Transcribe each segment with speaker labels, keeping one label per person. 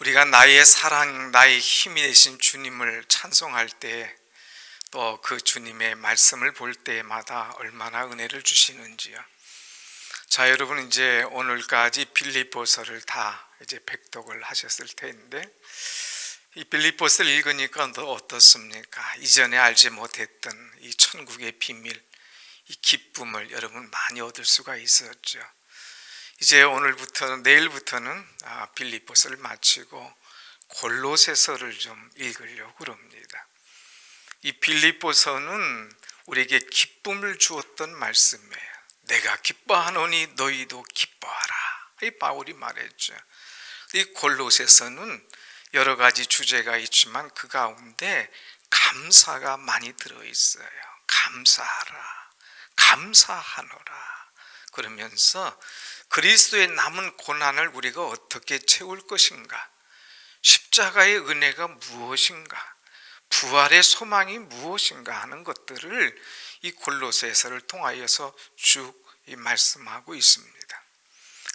Speaker 1: 우리가 나의 사랑, 나의 힘이 되신 주님을 찬송할 때, 또 그 주님의 말씀을 볼 때마다 얼마나 은혜를 주시는지요. 자, 여러분, 이제 오늘까지 빌립보서를 다 이제 백독을 하셨을 텐데, 이 빌립보서를 읽으니까 어떻습니까? 이전에 알지 못했던 이 천국의 비밀, 이 기쁨을 여러분 많이 얻을 수가 있었죠. 이제 오늘부터는, 내일부터는 빌립보서를 마치고 골로새서를 좀 읽으려고 합니다. 이 빌립보서는 우리에게 기쁨을 주었던 말씀이에요. 내가 기뻐하노니 너희도 기뻐하라, 이 바울이 말했죠. 이 골로새서는 여러 가지 주제가 있지만 그 가운데 감사가 많이 들어있어요. 감사하라, 감사하노라 그러면서 그리스도의 남은 고난을 우리가 어떻게 채울 것인가, 십자가의 은혜가 무엇인가, 부활의 소망이 무엇인가 하는 것들을 이 골로새서를 통하여서 쭉 말씀하고 있습니다.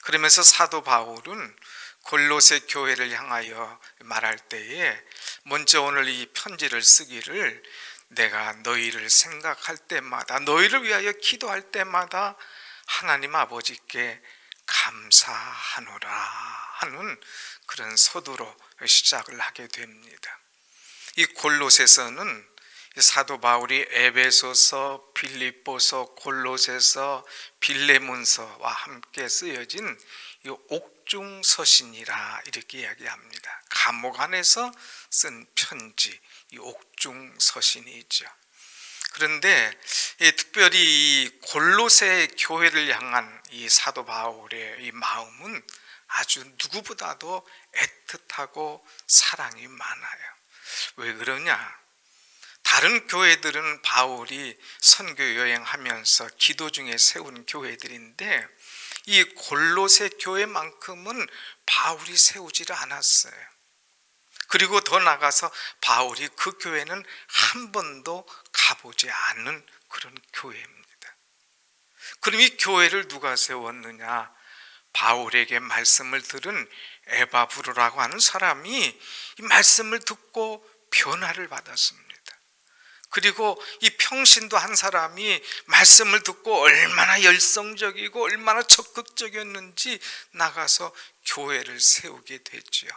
Speaker 1: 그러면서 사도 바울은 골로새 교회를 향하여 말할 때에 먼저 오늘 이 편지를 쓰기를, 내가 너희를 생각할 때마다, 너희를 위하여 기도할 때마다 하나님 아버지께 감사하노라 하는 그런 서두로 시작을 하게 됩니다. 이 골로새서는 사도 바울이 에베소서, 빌립보서, 골로새서, 빌레몬서와 함께 쓰여진 이 옥중서신이라 이렇게 이야기합니다. 감옥 안에서 쓴 편지, 이 옥중서신이죠. 그런데 특별히 이 골로새 교회를 향한 이 사도 바울의 이 마음은 아주 누구보다도 애틋하고 사랑이 많아요. 왜 그러냐? 다른 교회들은 바울이 선교 여행하면서 기도 중에 세운 교회들인데 이 골로새 교회만큼은 바울이 세우지를 않았어요. 그리고 더 나가서 바울이 그 교회는 한 번도 가보지 않은 그런 교회입니다. 그럼 이 교회를 누가 세웠느냐? 바울에게 말씀을 들은 에바브로라고 하는 사람이 이 말씀을 듣고 변화를 받았습니다. 그리고 이 평신도 한 사람이 말씀을 듣고 얼마나 열성적이고 얼마나 적극적이었는지 나가서 교회를 세우게 됐지요.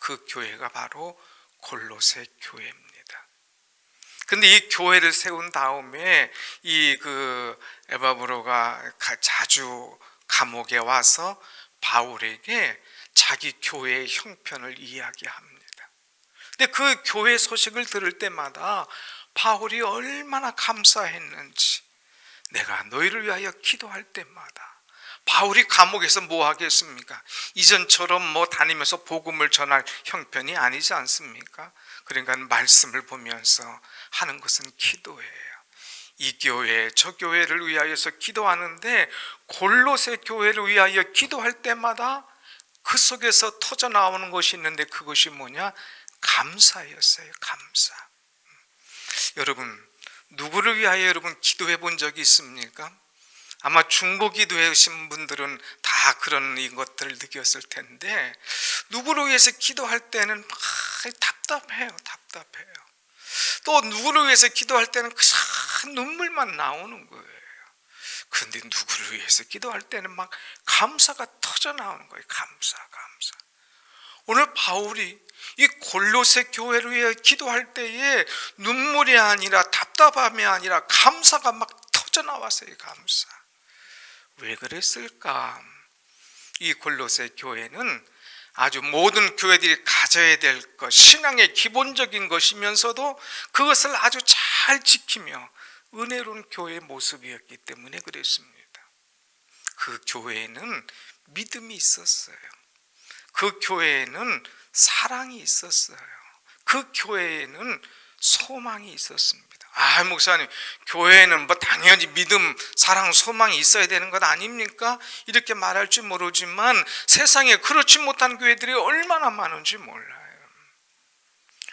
Speaker 1: 그 교회가 바로 골로새 교회입니다. 근데 이 교회를 세운 다음에 이 에바브로가 자주 감옥에 와서 바울에게 자기 교회의 형편을 이야기합니다. 근데 그 교회 소식을 들을 때마다 바울이 얼마나 감사했는지, 내가 너희를 위하여 기도할 때마다. 바울이 감옥에서 뭐 하겠습니까? 이전처럼 다니면서 복음을 전할 형편이 아니지 않습니까? 그러니까 말씀을 보면서 하는 것은 기도예요. 이 교회, 저 교회를 위하여서 기도하는데 골로새 교회를 위하여 기도할 때마다 그 속에서 터져 나오는 것이 있는데 그것이 뭐냐? 감사였어요. 감사. 여러분, 누구를 위하여 여러분 기도해 본 적이 있습니까? 아마 중보 기도해 오신 분들은 다 그런 것들을 느꼈을 텐데, 누구를 위해서 기도할 때는 막 답답해요. 또 누구를 위해서 기도할 때는 그냥 눈물만 나오는 거예요. 그런데 누구를 위해서 기도할 때는 막 감사가 터져 나오는 거예요. 감사. 오늘 바울이 이 골로새 교회를 위해 기도할 때에 눈물이 아니라 답답함이 아니라 감사가 막 터져 나왔어요. 감사. 왜 그랬을까? 이 골로새 교회는 아주 모든 교회들이 가져야 될 것, 신앙의 기본적인 것이면서도 그것을 아주 잘 지키며 은혜로운 교회의 모습이었기 때문에 그랬습니다. 그 교회에는 믿음이 있었어요. 그 교회에는 사랑이 있었어요. 그 교회에는 소망이 있었습니다. 목사님, 교회에는 당연히 믿음, 사랑, 소망이 있어야 되는 것 아닙니까? 이렇게 말할지 모르지만 세상에 그렇지 못한 교회들이 얼마나 많은지 몰라요.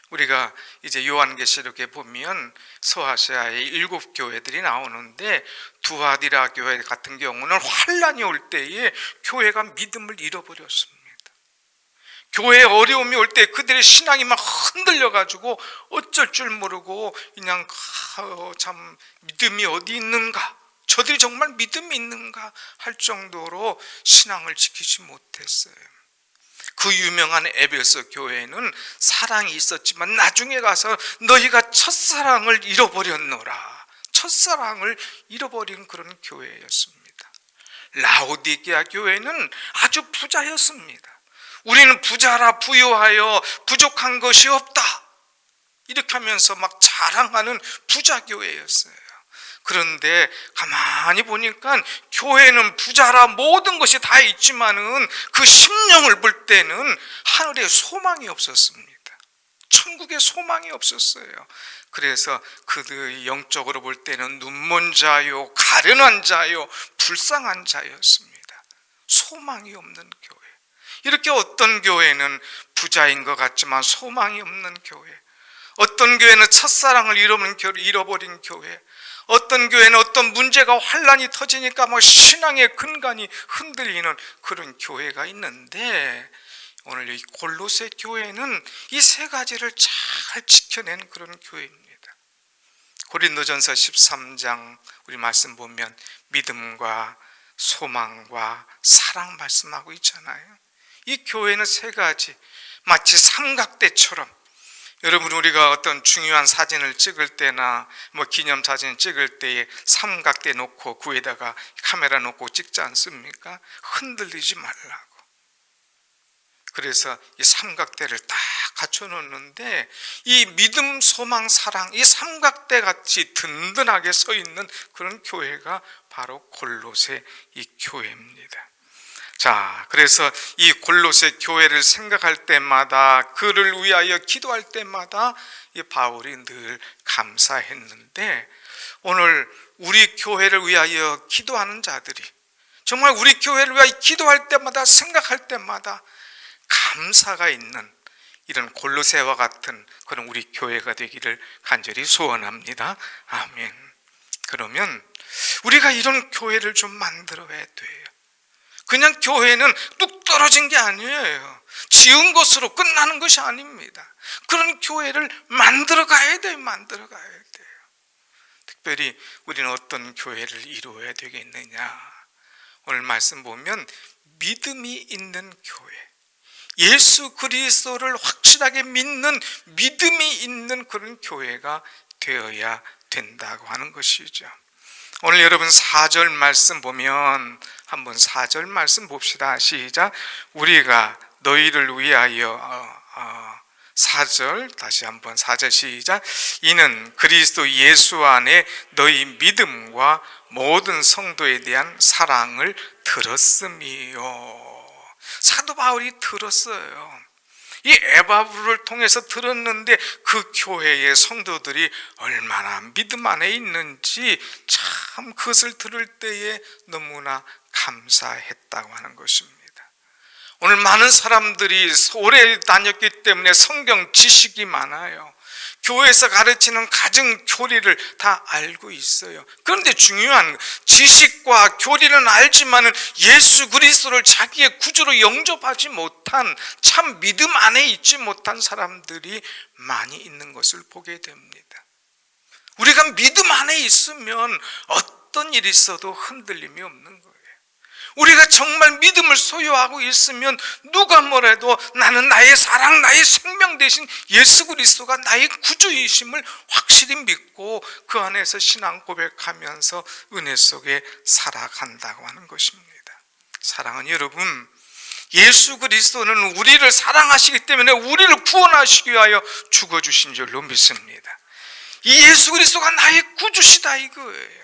Speaker 1: 우리가 이제 요한계시록에 보면 서아시아의 7 교회들이 나오는데 두아디라 교회 같은 경우는 환란이 올 때에 교회가 믿음을 잃어버렸습니다. 교회에 어려움이 올 때 그들의 신앙이 막 흔들려가지고 어쩔 줄 모르고 그냥 참 믿음이 어디 있는가, 저들이 정말 믿음이 있는가 할 정도로 신앙을 지키지 못했어요. 그 유명한 에베소 교회는 사랑이 있었지만 나중에 가서 너희가 첫사랑을 잃어버렸노라, 첫사랑을 잃어버린 그런 교회였습니다. 라오디게아 교회는 아주 부자였습니다. 우리는 부자라 부유하여 부족한 것이 없다 이렇게 하면서 막 자랑하는 부자 교회였어요. 그런데 가만히 보니까 교회는 부자라 모든 것이 다 있지만은 그 심령을 볼 때는 하늘에 소망이 없었습니다. 천국에 소망이 없었어요. 그래서 그들이 영적으로 볼 때는 눈먼 자요, 가련한 자요, 불쌍한 자였습니다. 소망이 없는 교회. 이렇게 어떤 교회는 부자인 것 같지만 소망이 없는 교회, 어떤 교회는 첫사랑을 잃어버린 교회, 어떤 교회는 어떤 문제가 환란이 터지니까 신앙의 근간이 흔들리는 그런 교회가 있는데, 오늘 이 골로새 교회는 이 세 가지를 잘 지켜낸 그런 교회입니다. 고린도전서 13장 우리 말씀 보면 믿음과 소망과 사랑 말씀하고 있잖아요. 이 교회는 세 가지, 마치 삼각대처럼, 여러분 우리가 어떤 중요한 사진을 찍을 때나 기념사진 찍을 때에 삼각대 놓고 그 위에다가 카메라 놓고 찍지 않습니까? 흔들리지 말라고. 그래서 이 삼각대를 딱 갖춰 놓는데, 이 믿음, 소망, 사랑, 이 삼각대 같이 든든하게 서 있는 그런 교회가 바로 골로새 이 교회입니다. 자, 그래서 이 골로새 교회를 생각할 때마다, 그를 위하여 기도할 때마다 이 바울이 늘 감사했는데, 오늘 우리 교회를 위하여 기도하는 자들이 정말 우리 교회를 위하여 기도할 때마다, 생각할 때마다 감사가 있는 이런 골로새와 같은 그런 우리 교회가 되기를 간절히 소원합니다. 아멘. 그러면 우리가 이런 교회를 좀 만들어야 돼요. 그냥 교회는 뚝 떨어진 게 아니에요. 지은 것으로 끝나는 것이 아닙니다. 그런 교회를 만들어 가야 돼요. 만들어 가야 돼요. 특별히 우리는 어떤 교회를 이루어야 되겠느냐. 오늘 말씀 보면 믿음이 있는 교회, 예수 그리스도를 확실하게 믿는 믿음이 있는 그런 교회가 되어야 된다고 하는 것이죠. 오늘 여러분 4절 말씀 보면, 한번 4절 말씀 봅시다. 시작. 우리가 너희를 위하여 4절 다시 한번 4절 시작. 이는 그리스도 예수 안에 너희 믿음과 모든 성도에 대한 사랑을 들었음이요. 사도 바울이 들었어요. 이 에바브를 통해서 들었는데 그 교회의 성도들이 얼마나 믿음 안에 있는지 참 그것을 들을 때에 너무나 감사했다고 하는 것입니다. 오늘 많은 사람들이 오래 다녔기 때문에 성경 지식이 많아요. 교회에서 가르치는 가정 교리를 다 알고 있어요. 그런데 중요한 지식과 교리는 알지만은 예수 그리스도를 자기의 구주로 영접하지 못한, 참 믿음 안에 있지 못한 사람들이 많이 있는 것을 보게 됩니다. 우리가 믿음 안에 있으면 어떤 일이 있어도 흔들림이 없는 거예요. 우리가 정말 믿음을 소유하고 있으면 누가 뭐래도 나는 나의 사랑, 나의 생명 되신 예수 그리스도가 나의 구주이심을 확실히 믿고 그 안에서 신앙 고백하면서 은혜 속에 살아간다고 하는 것입니다. 사랑하는 여러분, 예수 그리스도는 우리를 사랑하시기 때문에 우리를 구원하시기 위하여 죽어주신 줄로 믿습니다. 이 예수 그리스도가 나의 구주시다 이거예요.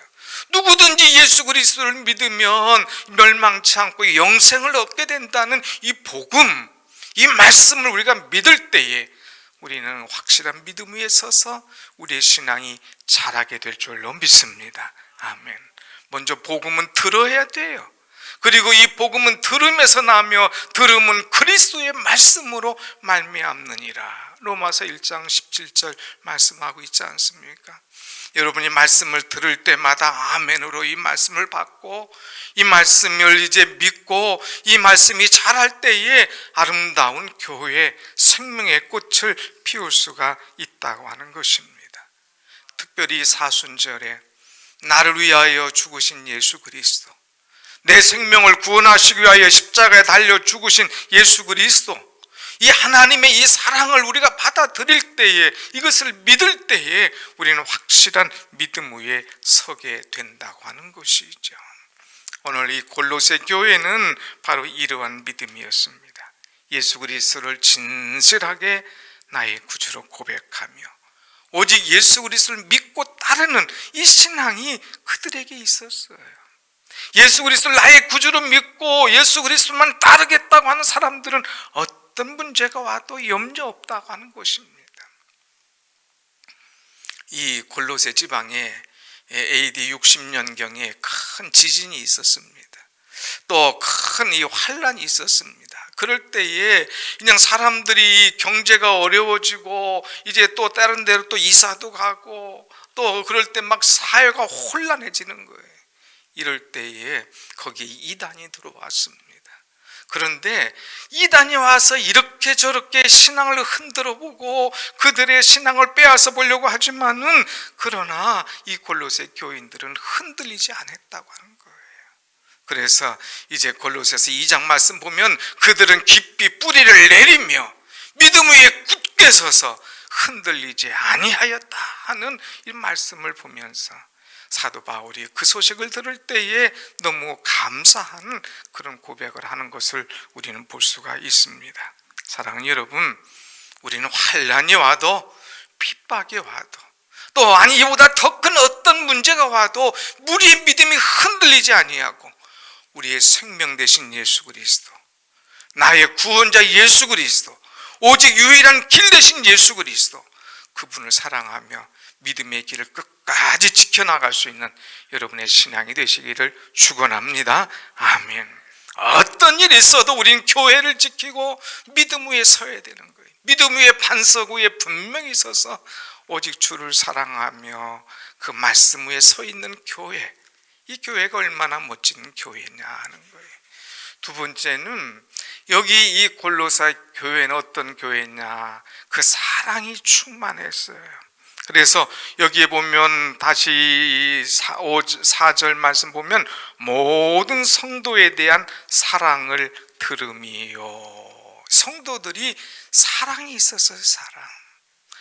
Speaker 1: 누구든지 예수 그리스도를 믿으면 멸망치 않고 영생을 얻게 된다는 이 복음, 이 말씀을 우리가 믿을 때에 우리는 확실한 믿음 위에 서서 우리의 신앙이 자라게 될 줄로 믿습니다. 아멘. 먼저 복음은 들어야 돼요. 그리고 이 복음은 들음에서 나며 들음은 그리스도의 말씀으로 말미암느니라. 로마서 1장 17절 말씀하고 있지 않습니까? 여러분이 말씀을 들을 때마다 아멘으로 이 말씀을 받고 이 말씀을 이제 믿고 이 말씀이 자랄 때에 아름다운 교회 생명의 꽃을 피울 수가 있다고 하는 것입니다. 특별히 사순절에 나를 위하여 죽으신 예수 그리스도, 내 생명을 구원하시기 위하여 십자가에 달려 죽으신 예수 그리스도, 이 하나님의 이 사랑을 우리가 받아들일 때에, 이것을 믿을 때에 우리는 확실한 믿음 위에 서게 된다고 하는 것이죠. 오늘 이 골로새 교회는 바로 이러한 믿음이었습니다. 예수 그리스도를 진실하게 나의 구주로 고백하며 오직 예수 그리스도를 믿고 따르는 이 신앙이 그들에게 있었어요. 예수 그리스도를 나의 구주로 믿고 예수 그리스도만 따르겠다고 하는 사람들은 어떤 문제가 와도 염려 없다고 하는 것입니다. 이 골로새 지방에 AD 60년경에 큰 지진이 있었습니다. 또 큰 이 환란이 있었습니다. 그럴 때에 그냥 사람들이 경제가 어려워지고 이제 또 다른 데로 또 이사도 가고 또 그럴 때 막 사회가 혼란해지는 거예요. 이럴 때에 거기에 이단이 들어왔습니다. 그런데 이단이 와서 이렇게 저렇게 신앙을 흔들어 보고 그들의 신앙을 빼앗아 보려고 하지만은 그러나 이 골로새 교인들은 흔들리지 않았다고 하는 거예요. 그래서 이제 골로새서 2장 말씀 보면 그들은 깊이 뿌리를 내리며 믿음 위에 굳게 서서 흔들리지 아니하였다 하는 이 말씀을 보면서 사도 바울이 그 소식을 들을 때에 너무 감사한 그런 고백을 하는 것을 우리는 볼 수가 있습니다. 사랑하는 여러분, 우리는 환란이 와도 핍박이 와도 또 아니 이보다 더 큰 어떤 문제가 와도 우리의 믿음이 흔들리지 아니하고 우리의 생명 되신 예수 그리스도, 나의 구원자 예수 그리스도, 오직 유일한 길 되신 예수 그리스도, 그분을 사랑하며 믿음의 길을 끝까지 지켜나갈 수 있는 여러분의 신앙이 되시기를 축원합니다. 아멘. 어떤 일이 있어도 우리는 교회를 지키고 믿음 위에 서야 되는 거예요. 믿음 위에 반석 위에 분명히 서서 오직 주를 사랑하며 그 말씀 위에 서 있는 교회, 이 교회가 얼마나 멋진 교회냐 하는 거예요. 두 번째는 여기 이 골로새 교회는 어떤 교회냐, 그 사랑이 충만했어요. 그래서 여기에 보면 다시 4절 말씀 보면 모든 성도에 대한 사랑을 들음이요. 성도들이 사랑이 있었어요. 사랑.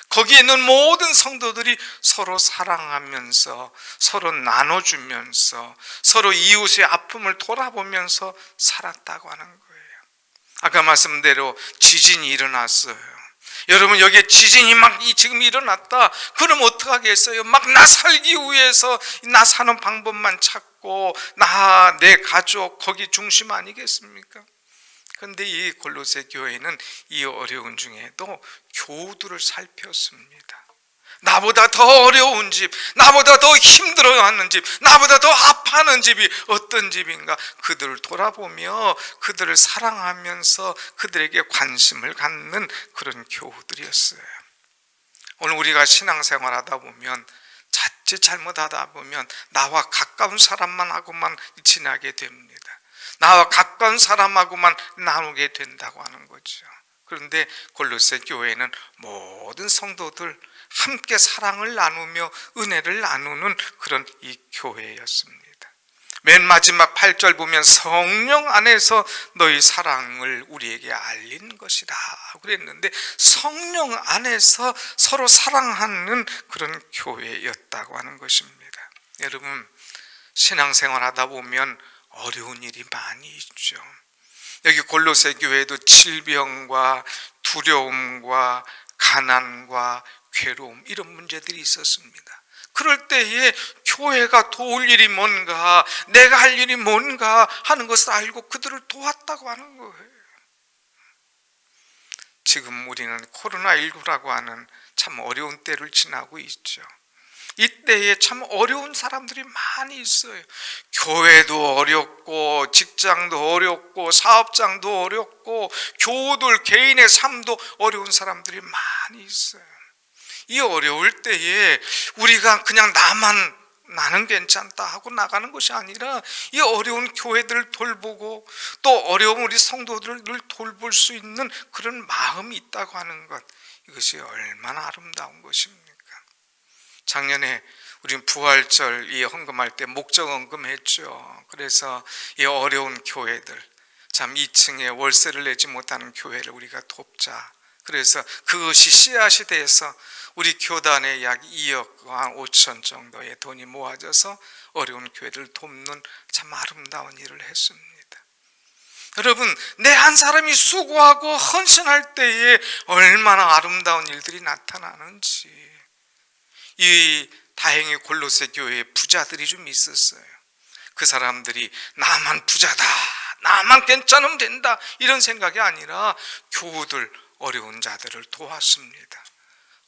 Speaker 1: 거기에 있는 모든 성도들이 서로 사랑하면서 서로 나눠주면서 서로 이웃의 아픔을 돌아보면서 살았다고 하는 거예요. 아까 말씀대로 지진이 일어났어요. 여러분, 여기에 지진이 막 지금 일어났다. 그럼 어떡하겠어요? 막 나 살기 위해서 나 사는 방법만 찾고 나, 내 가족 거기 중심 아니겠습니까? 그런데 이 골로새 교회는 이 어려운 중에도 교우들을 살폈습니다. 나보다 더 어려운 집, 나보다 더 힘들어하는 집, 나보다 더 아파하는 집이 어떤 집인가, 그들을 돌아보며 그들을 사랑하면서 그들에게 관심을 갖는 그런 교우들이었어요. 오늘 우리가 신앙생활 하다 보면 자칫 잘못하다 보면 나와 가까운 사람만 하고만 지나게 됩니다. 나와 가까운 사람하고만 나누게 된다고 하는 거죠. 그런데 골로새 교회는 모든 성도들 함께 사랑을 나누며 은혜를 나누는 그런 이 교회였습니다. 맨 마지막 8절 보면 성령 안에서 너희 사랑을 우리에게 알린 것이다 그랬는데, 성령 안에서 서로 사랑하는 그런 교회였다고 하는 것입니다. 여러분, 신앙생활 하다 보면 어려운 일이 많이 있죠. 여기 골로새 교회도 질병과 두려움과 가난과 괴로움, 이런 문제들이 있었습니다. 그럴 때에 교회가 도울 일이 뭔가, 내가 할 일이 뭔가 하는 것을 알고 그들을 도왔다고 하는 거예요. 지금 우리는 코로나19라고 하는 참 어려운 때를 지나고 있죠. 이때에 참 어려운 사람들이 많이 있어요. 교회도 어렵고 직장도 어렵고 사업장도 어렵고 교우들 개인의 삶도 어려운 사람들이 많이 있어요. 이 어려울 때에 우리가 그냥 나는 괜찮다 하고 나가는 것이 아니라 이 어려운 교회들을 돌보고 또 어려운 우리 성도들을 늘 돌볼 수 있는 그런 마음이 있다고 하는 것, 이것이 얼마나 아름다운 것입니까? 작년에 우리는 부활절 이 헌금할 때 목적 헌금했죠. 그래서 이 어려운 교회들, 참 2층에 월세를 내지 못하는 교회를 우리가 돕자. 그래서 그것이 씨앗이 돼서 우리 교단에 약 2억 5천 정도의 돈이 모아져서 어려운 교회를 돕는 참 아름다운 일을 했습니다. 여러분, 내 한 사람이 수고하고 헌신할 때에 얼마나 아름다운 일들이 나타나는지. 이 다행히 골로새 교회에 부자들이 좀 있었어요. 그 사람들이 나만 부자다, 나만 괜찮으면 된다, 이런 생각이 아니라 교우들, 어려운 자들을 도왔습니다.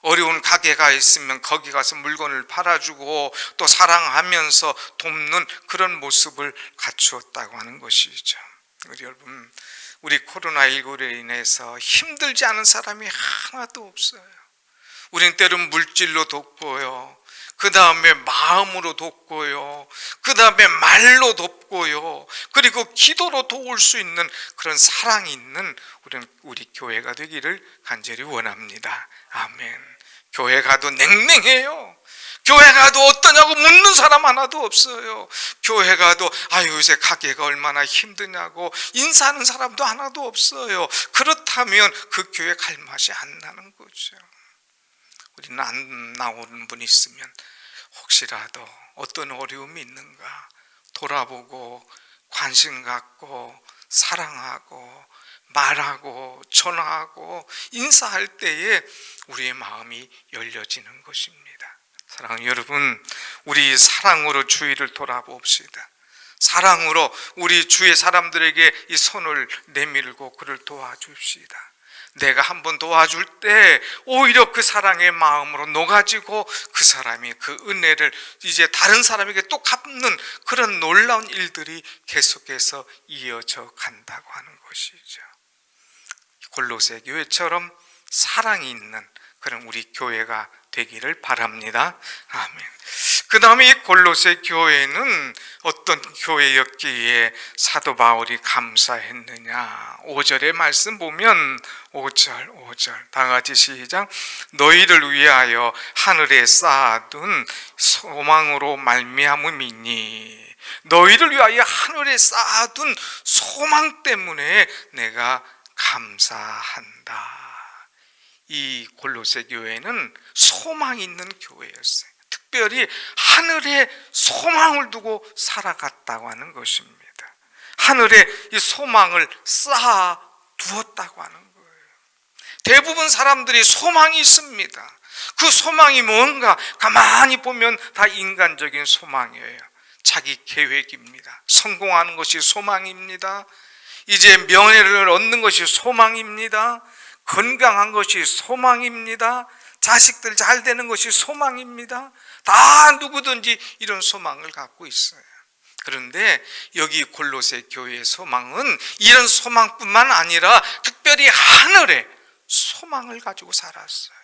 Speaker 1: 어려운 가게가 있으면 거기 가서 물건을 팔아주고 또 사랑하면서 돕는 그런 모습을 갖추었다고 하는 것이죠. 우리 여러분, 우리 코로나19로 인해서 힘들지 않은 사람이 하나도 없어요. 우린 때론 물질로 돕고요, 그 다음에 마음으로 돕고요, 그 다음에 말로 돕고요, 그리고 기도로 도울 수 있는 그런 사랑이 있는 우리 교회가 되기를 간절히 원합니다. 아멘. 교회 가도 냉랭해요. 교회 가도 어떠냐고 묻는 사람 하나도 없어요. 교회 가도 요새 가게가 얼마나 힘드냐고 인사하는 사람도 하나도 없어요. 그렇다면 그 교회 갈 맛이 안 나는 거죠. 우리는 안 나오는 분이 있으면 혹시라도 어떤 어려움이 있는가 돌아보고 관심 갖고 사랑하고 말하고 전화하고 인사할 때에 우리의 마음이 열려지는 것입니다. 사랑하는 여러분, 우리 사랑으로 주위를 돌아봅시다. 사랑으로 우리 주위 사람들에게 이 손을 내밀고 그를 도와줍시다. 내가 한번 도와줄 때 오히려 그 사랑의 마음으로 녹아지고 그 사람이 그 은혜를 이제 다른 사람에게 또 갚는 그런 놀라운 일들이 계속해서 이어져 간다고 하는 것이죠. 골로새 교회처럼 사랑이 있는 그런 우리 교회가 되기를 바랍니다. 아멘. 그 다음에 이 골로새 교회는 어떤 교회였기에 사도 바울이 감사했느냐. 5절의 말씀 보면 5절 다 같이 시작. 너희를 위하여 하늘에 쌓아둔 소망으로 말미암음이니. 너희를 위하여 하늘에 쌓아둔 소망 때문에 내가 감사한다. 이 골로새 교회는 소망이 있는 교회였어요. 특별히 하늘에 소망을 두고 살아갔다고 하는 것입니다. 하늘에 이 소망을 쌓아 두었다고 하는 거예요. 대부분 사람들이 소망이 있습니다. 그 소망이 뭔가 가만히 보면 다 인간적인 소망이에요. 자기 계획입니다. 성공하는 것이 소망입니다. 이제 명예를 얻는 것이 소망입니다. 건강한 것이 소망입니다. 자식들 잘 되는 것이 소망입니다. 다 누구든지 이런 소망을 갖고 있어요. 그런데 여기 골로새 교회의 소망은 이런 소망뿐만 아니라 특별히 하늘에 소망을 가지고 살았어요.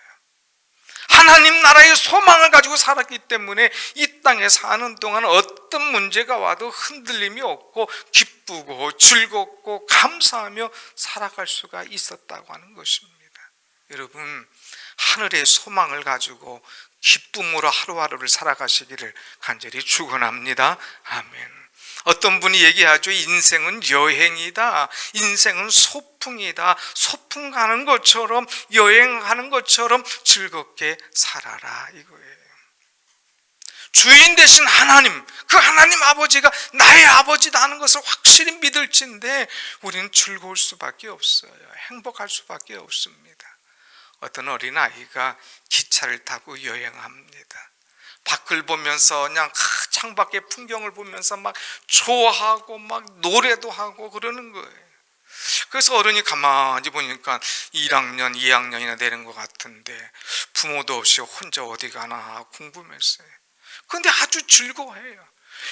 Speaker 1: 하나님 나라의 소망을 가지고 살았기 때문에 이 땅에 사는 동안 어떤 문제가 와도 흔들림이 없고 기쁘고 즐겁고 감사하며 살아갈 수가 있었다고 하는 것입니다. 여러분, 하늘의 소망을 가지고 기쁨으로 하루하루를 살아가시기를 간절히 축원합니다. 아멘. 어떤 분이 얘기하죠. 인생은 여행이다. 인생은 소풍이다. 소풍 가는 것처럼 여행하는 것처럼 즐겁게 살아라 이거예요. 주인 되신 하나님, 그 하나님 아버지가 나의 아버지다는 것을 확실히 믿을진데 우리는 즐거울 수밖에 없어요. 행복할 수밖에 없습니다. 어떤 어린아이가 기차를 타고 여행합니다. 밖을 보면서 그냥 창밖의 풍경을 보면서 막 좋아하고 막 노래도 하고 그러는 거예요. 그래서 어른이 가만히 보니까 1학년, 2학년이나 되는 것 같은데 부모도 없이 혼자 어디 가나 궁금했어요. 근데 아주 즐거워해요.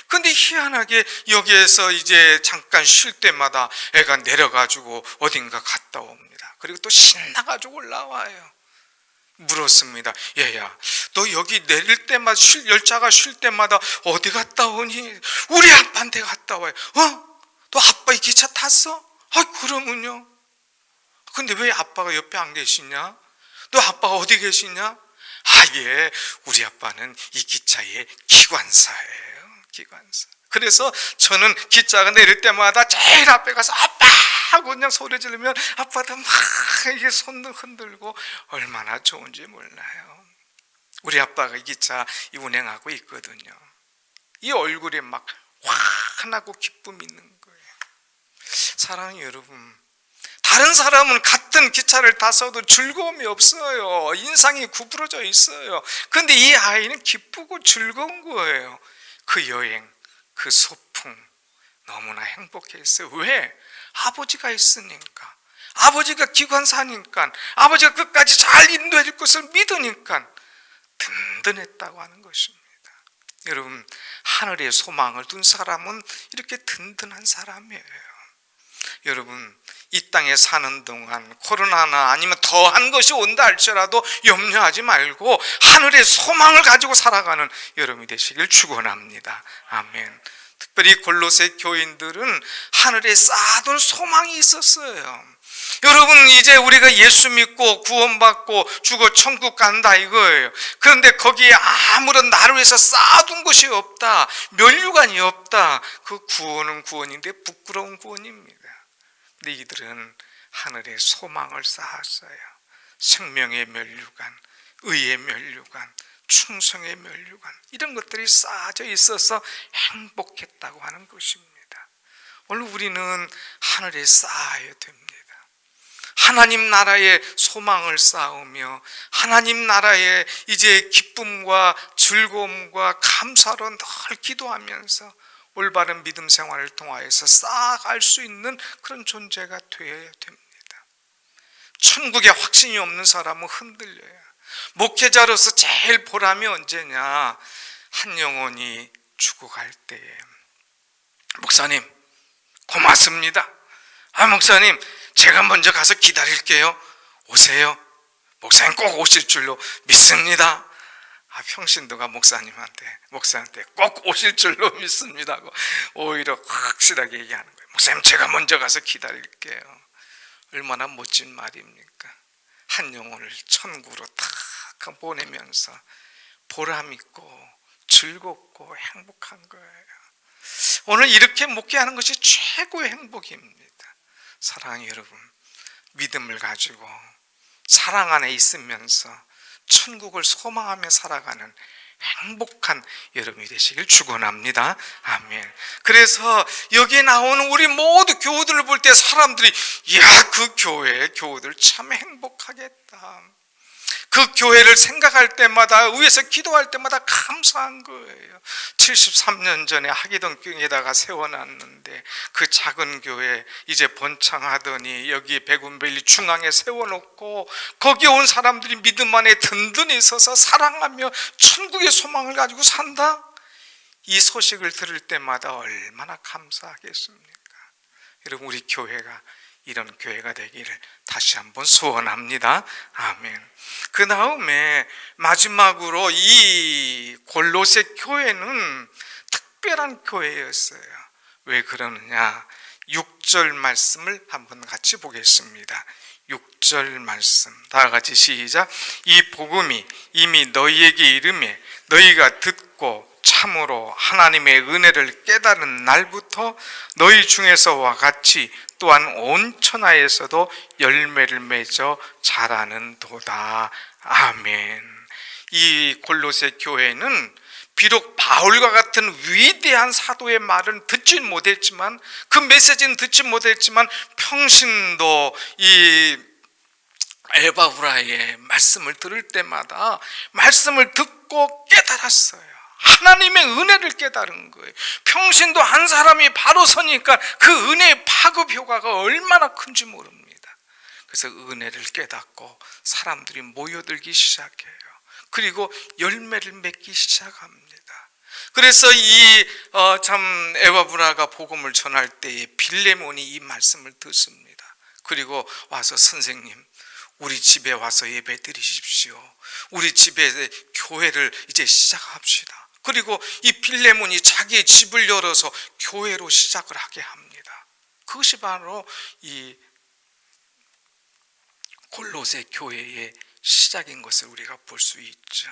Speaker 1: 근데 희한하게 여기에서 이제 잠깐 쉴 때마다 애가 내려가지고 어딘가 갔다 옵니다. 그리고 또 신나가지고 올라와요. 물었습니다. 얘야, 너 여기 내릴 때마다 열차가 쉴 때마다 어디 갔다 오니? 우리 아빠한테 갔다 와요. 너 아빠 이 기차 탔어? 그러면요. 근데 왜 아빠가 옆에 안 계시냐? 너 아빠가 어디 계시냐? 예, 우리 아빠는 이 기차의 기관사예요. 기관사. 그래서 저는 기차가 내릴 때마다 제일 앞에 가서 아빠 하고 그냥 소리 지르면 아빠도 막 이게 손도 흔들고 얼마나 좋은지 몰라요. 우리 아빠가 이 기차 운행하고 있거든요. 이 얼굴에 막 환하고 기쁨이 있는 거예요. 사랑하는 여러분, 다른 사람은 같은 기차를 타서도 즐거움이 없어요. 인상이 구부러져 있어요. 그런데 이 아이는 기쁘고 즐거운 거예요. 그 여행, 그 소풍 너무나 행복했어요. 왜? 아버지가 있으니까, 아버지가 기관사니까, 아버지가 끝까지 잘 인도해 줄 것을 믿으니까 든든했다고 하는 것입니다. 여러분, 하늘에 소망을 둔 사람은 이렇게 든든한 사람이에요. 여러분, 이 땅에 사는 동안 코로나나 아니면 더한 것이 온다 할지라도 염려하지 말고 하늘의 소망을 가지고 살아가는 여러분이 되시길 축원합니다. 아멘. 특별히 골로새 교인들은 하늘에 쌓아둔 소망이 있었어요. 여러분, 이제 우리가 예수 믿고 구원받고 죽어 천국 간다 이거예요. 그런데 거기에 아무런 나를 위해서 쌓아둔 것이 없다, 면류관이 없다. 그 구원은 구원인데 부끄러운 구원입니다. 근데 이들은 하늘에 소망을 쌓았어요. 생명의 면류관, 의의 면류관, 충성의 면류관, 이런 것들이 쌓아져 있어서 행복했다고 하는 것입니다. 오늘 우리는 하늘에 쌓아야 됩니다. 하나님 나라의 소망을 쌓으며 하나님 나라의 이제 기쁨과 즐거움과 감사로 늘 기도하면서 올바른 믿음 생활을 통하여서 쌓아갈 수 있는 그런 존재가 되어야 됩니다. 천국에 확신이 없는 사람은 흔들려요. 목회자로서 제일 보람이 언제냐? 한 영혼이 죽어갈 때에, 목사님 고맙습니다. 목사님 제가 먼저 가서 기다릴게요. 오세요. 목사님 꼭 오실 줄로 믿습니다. 평신도가 목사한테 꼭 오실 줄로 믿습니다 하고 오히려 확실하게 얘기하는 거예요. 목사님 제가 먼저 가서 기다릴게요. 얼마나 멋진 말입니까? 한 영혼을 천국으로 탁 보내면서 보람있고 즐겁고 행복한 거예요. 오늘 이렇게 목회하는 것이 최고의 행복입니다. 사랑하는 여러분, 믿음을 가지고 사랑 안에 있으면서 천국을 소망하며 살아가는 행복한 여러분이 되시길 축원합니다. 아멘. 그래서 여기에 나오는 우리 모두 교우들을 볼 때 사람들이 그 교우들 참 행복하겠다, 그 교회를 생각할 때마다, 위에서 기도할 때마다 감사한 거예요. 73년 전에 하기동경에다가 세워놨는데 그 작은 교회 이제 번창하더니 여기 백운밸리 중앙에 세워놓고 거기에 온 사람들이 믿음 안에 든든히 서서 사랑하며 천국의 소망을 가지고 산다? 이 소식을 들을 때마다 얼마나 감사하겠습니까? 여러분, 우리 교회가 이런 교회가 되기를 다시 한번 소원합니다. 아멘. 그 다음에 마지막으로 이 골로새 교회는 특별한 교회였어요. 왜 그러느냐? 6절 말씀을 한번 같이 보겠습니다. 6절 말씀 다 같이 시작. 이 복음이 이미 너희에게 이르매 너희가 듣고 참으로 하나님의 은혜를 깨달은 날부터 너희 중에서와 같이 또한 온 천하에서도 열매를 맺어 자라는 도다. 아멘. 이 골로새 교회는 비록 바울과 같은 위대한 사도의 말은 듣지 못했지만, 그 메시지는 듣지 못했지만 평신도 이 에바브라의 말씀을 들을 때마다 말씀을 듣고 깨달았어요. 하나님의 은혜를 깨달은 거예요. 평신도 한 사람이 바로 서니까 그 은혜의 파급 효과가 얼마나 큰지 모릅니다. 그래서 은혜를 깨닫고 사람들이 모여들기 시작해요. 그리고 열매를 맺기 시작합니다. 그래서 이 에바브라가 복음을 전할 때에 빌레몬이 이 말씀을 듣습니다. 그리고 와서 선생님, 우리 집에 와서 예배 드리십시오. 우리 집에 교회를 이제 시작합시다. 그리고 이 빌레몬이 자기의 집을 열어서 교회로 시작을 하게 합니다. 그것이 바로 이 골로새 교회의 시작인 것을 우리가 볼 수 있죠.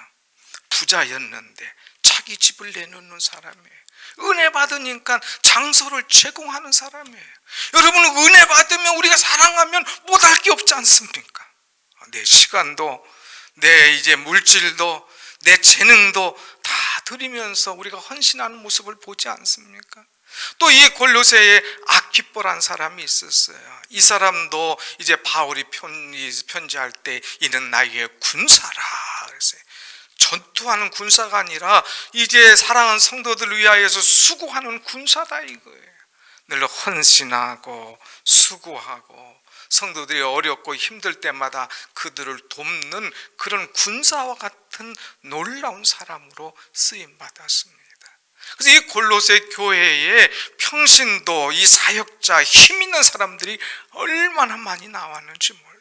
Speaker 1: 부자였는데 자기 집을 내놓는 사람이에요. 은혜 받으니까 장소를 제공하는 사람이에요. 여러분, 은혜 받으면 우리가 사랑하면 못할 게 없지 않습니까? 내 시간도, 내 이제 물질도, 내 재능도 다 드리면서 우리가 헌신하는 모습을 보지 않습니까? 또 이 골로새에 아키뽀라는 사람이 있었어요. 이 사람도 이제 바울이 편지할 때 이는 나에게 군사라 그랬어요. 전투하는 군사가 아니라 이제 사랑하는 성도들을 위하여서 수고하는 군사다 이거예요. 늘 헌신하고 수고하고 성도들이 어렵고 힘들 때마다 그들을 돕는 그런 군사와 같은 놀라운 사람으로 쓰임받았습니다. 그래서 이 골로새 교회에 평신도, 이 사역자, 힘 있는 사람들이 얼마나 많이 나왔는지 몰라요.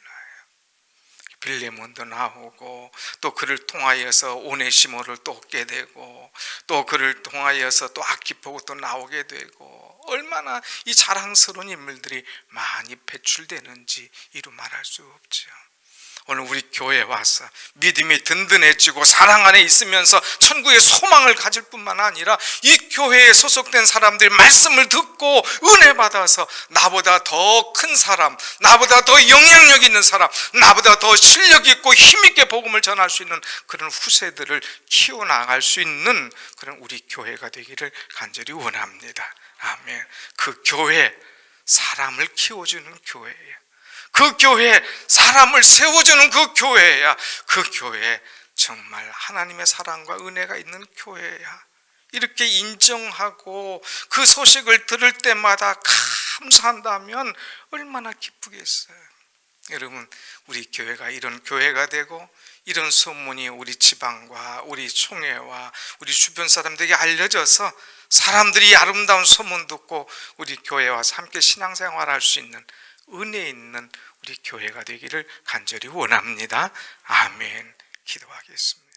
Speaker 1: 빌레몬도 나오고, 또 그를 통하여서 오네시모를 또 얻게 되고, 또 그를 통하여서 또 아키포가 또 나오게 되고, 얼마나 이 자랑스러운 인물들이 많이 배출되는지 이루 말할 수 없죠. 오늘 우리 교회에 와서 믿음이 든든해지고 사랑 안에 있으면서 천국의 소망을 가질 뿐만 아니라 이 교회에 소속된 사람들이 말씀을 듣고 은혜 받아서 나보다 더 큰 사람, 나보다 더 영향력 있는 사람, 나보다 더 실력 있고 힘 있게 복음을 전할 수 있는 그런 후세들을 키워나갈 수 있는 그런 우리 교회가 되기를 간절히 원합니다. 아멘. 그 교회, 사람을 키워주는 교회예요. 그 교회, 사람을 세워주는 그 교회야. 그 교회 정말 하나님의 사랑과 은혜가 있는 교회야. 이렇게 인정하고 그 소식을 들을 때마다 감사한다면 얼마나 기쁘겠어요. 여러분, 우리 교회가 이런 교회가 되고 이런 소문이 우리 지방과 우리 총회와 우리 주변 사람들에게 알려져서 사람들이 아름다운 소문 듣고 우리 교회에 와서 함께 신앙생활할 수 있는 은혜 있는 우리 교회가 되기를 간절히 원합니다. 아멘. 기도하겠습니다.